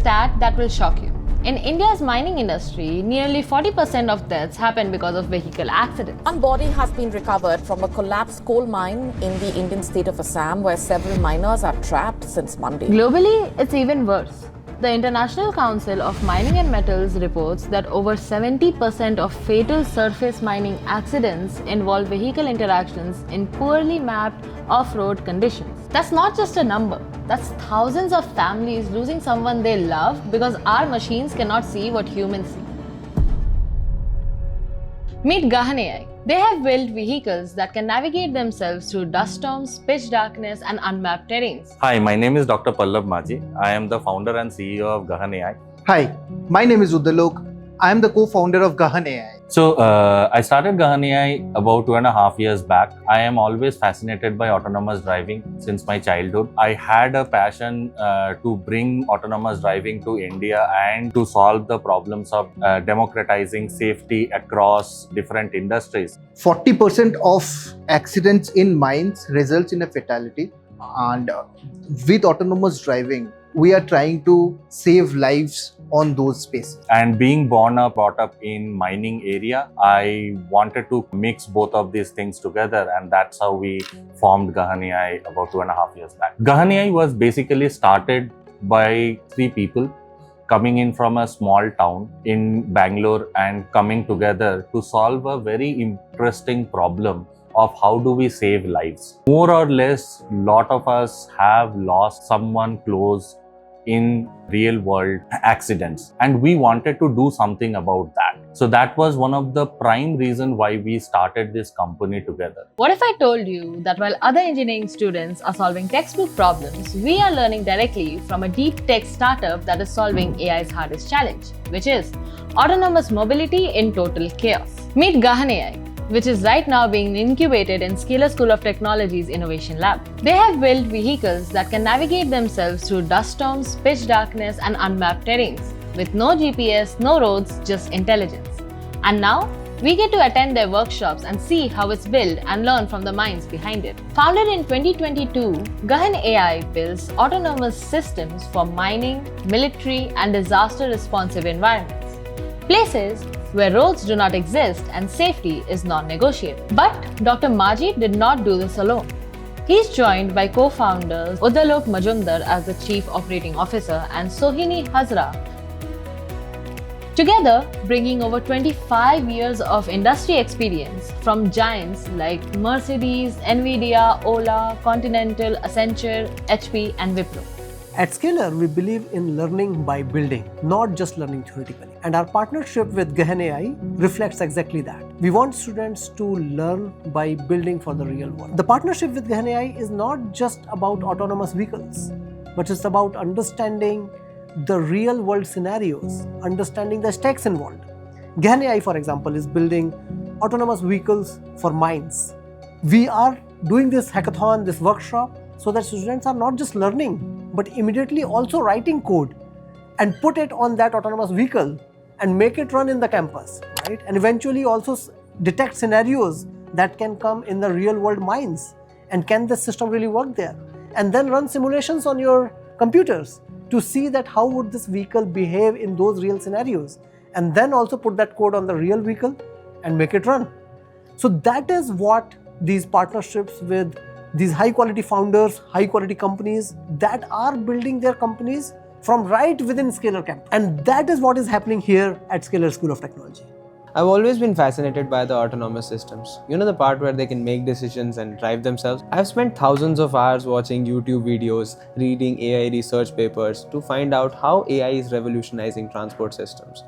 stat that will shock you. In India's mining industry, nearly 40% of deaths happen because of vehicle accidents. One body has been recovered from a collapsed coal mine in the Indian state of Assam, where several miners are trapped since Monday. Globally, it's even worse. The International Council of Mining and Metals reports that over 70% of fatal surface mining accidents involve vehicle interactions in poorly mapped off-road conditions. That's not just a number. That's thousands of families losing someone they love because our machines cannot see what humans see. Meet Gahan AI. They have built vehicles that can navigate themselves through dust storms, pitch darkness, and unmapped terrains. Hi, my name is Dr. Pallab Maji. I am the founder and CEO of Gahan AI. Hi, my name is Udalok. I am the co-founder of Gahan AI. So, I started Gahan AI about 2.5 years back. I am always fascinated by autonomous driving since my childhood. I had a passion to bring autonomous driving to India and to solve the problems of democratizing safety across different industries. 40% of accidents in mines results in a fatality, and with autonomous driving, we are trying to save lives on those spaces. And being brought up in mining area, I wanted to mix both of these things together, and that's how we formed Gahan AI about 2.5 years back. Gahan AI was basically started by 3 people coming in from a small town in Bangalore and coming together to solve a very interesting problem of how do we save lives. More or less, lot of us have lost someone close in real world accidents, and we wanted to do something about that. So that was one of the prime reason why we started this company together. What if I told you that while other engineering students are solving textbook problems, we are learning directly from a deep tech startup that is solving AI's hardest challenge, which is autonomous mobility in total chaos. Meet Gahan AI, which is right now being incubated in Scalar School of Technology's Innovation Lab. They have built vehicles that can navigate themselves through dust storms, pitch darkness, and unmapped terrains, with no GPS, no roads, just intelligence. And now, we get to attend their workshops and see how it's built and learn from the minds behind it. Founded in 2022, Gahan AI builds autonomous systems for mining, military, and disaster-responsive environments. Places where roads do not exist and safety is non-negotiable. But Dr. Maji did not do this alone. He's joined by co-founders Udalok Majumdar as the Chief Operating Officer and Sohini Hazra, together bringing over 25 years of industry experience from giants like Mercedes, Nvidia, Ola, Continental, Accenture, HP, and Wipro. At Scalar, we believe in learning by building, not just learning theoretically. And our partnership with Gahan AI reflects exactly that. We want students to learn by building for the real world. The partnership with Gahan AI is not just about autonomous vehicles, but it's about understanding the real world scenarios, understanding the stakes involved. Gahan AI, for example, is building autonomous vehicles for mines. We are doing this hackathon, this workshop, so that students are not just learning, but immediately also writing code and put it on that autonomous vehicle and make it run in the campus, right? And eventually also detect scenarios that can come in the real world mines, and can the system really work there? And then run simulations on your computers to see that how would this vehicle behave in those real scenarios, and then also put that code on the real vehicle and make it run. So that is what these partnerships with these high quality founders, high quality companies that are building their companies from right within Scalar campus. And that is what is happening here at Scalar School of Technology. I've always been fascinated by the autonomous systems. You know, the part where they can make decisions and drive themselves? I've spent thousands of hours watching YouTube videos, reading AI research papers to find out how AI is revolutionizing transport systems.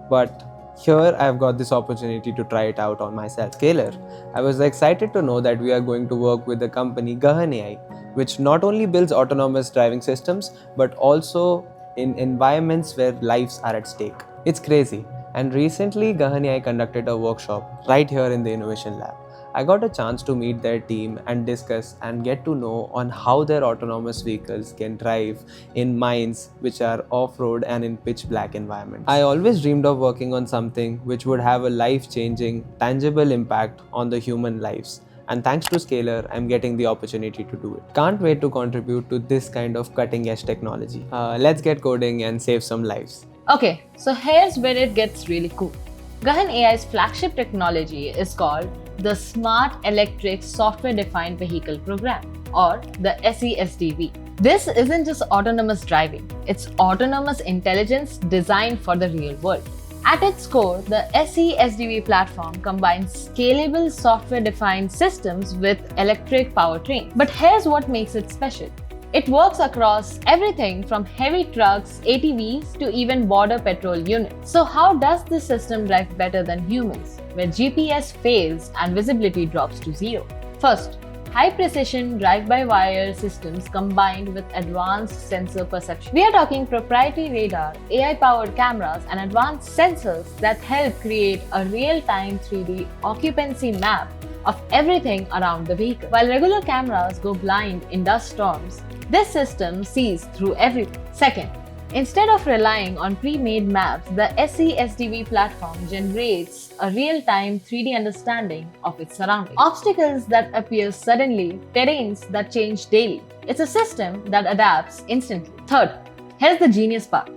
But here I've got this opportunity to try it out on myself. Scalar, I was excited to know that we are going to work with the company Gahan AI, which not only builds autonomous driving systems, but also in environments where lives are at stake. It's crazy. And recently, Gahan AI conducted a workshop right here in the Innovation Lab. I got a chance to meet their team and discuss and get to know on how their autonomous vehicles can drive in mines which are off-road and in pitch black environments. I always dreamed of working on something which would have a life-changing, tangible impact on the human lives. And thanks to Scalar, I'm getting the opportunity to do it. Can't wait to contribute to this kind of cutting edge technology. Let's get coding and save some lives. Okay, so here's where it gets really cool. Gahan AI's flagship technology is called the Smart Electric Software Defined Vehicle Program, or the SeSDV. This isn't just autonomous driving, it's autonomous intelligence designed for the real world. At its core, the SeSDV platform combines scalable software-defined systems with electric powertrains. But here's what makes it special. It works across everything from heavy trucks, ATVs, to even border patrol units. So how does this system drive better than humans, where GPS fails and visibility drops to zero? First, high-precision drive-by-wire systems combined with advanced sensor perception. We are talking proprietary radar, AI-powered cameras, and advanced sensors that help create a real-time 3D occupancy map of everything around the vehicle. While regular cameras go blind in dust storms, this system sees through everything. Second, instead of relying on pre-made maps, the SeSDV platform generates a real-time 3D understanding of its surroundings. Obstacles that appear suddenly, terrains that change daily. It's a system that adapts instantly. Third, here's the genius part.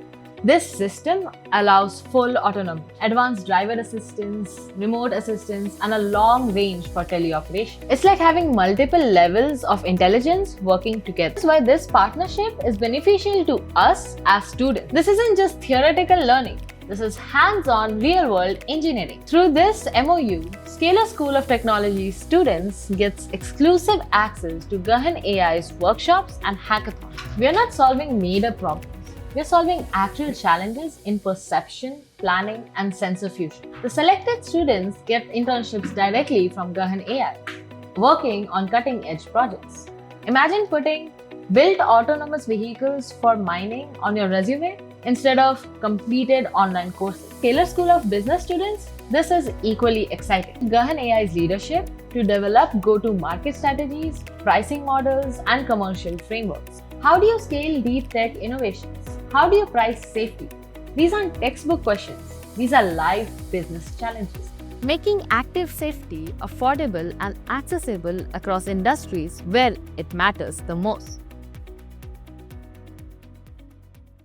This system allows full autonomy, advanced driver assistance, remote assistance, and a long range for teleoperation. It's like having multiple levels of intelligence working together. That's why this partnership is beneficial to us as students. This isn't just theoretical learning. This is hands-on, real-world engineering. Through this MOU, Scalar School of Technology students gets exclusive access to Gahan AI's workshops and hackathons. We are not solving made-up problems. We are solving actual challenges in perception, planning, and sensor fusion. The selected students get internships directly from Gahan AI, working on cutting-edge projects. Imagine putting built autonomous vehicles for mining on your resume instead of completed online courses. Scalar School of Business students, this is equally exciting. Gahan AI's leadership to develop go-to-market strategies, pricing models, and commercial frameworks. How do you scale deep tech innovations? How do you price safety? These aren't textbook questions. These are live business challenges. Making active safety affordable and accessible across industries where it matters the most.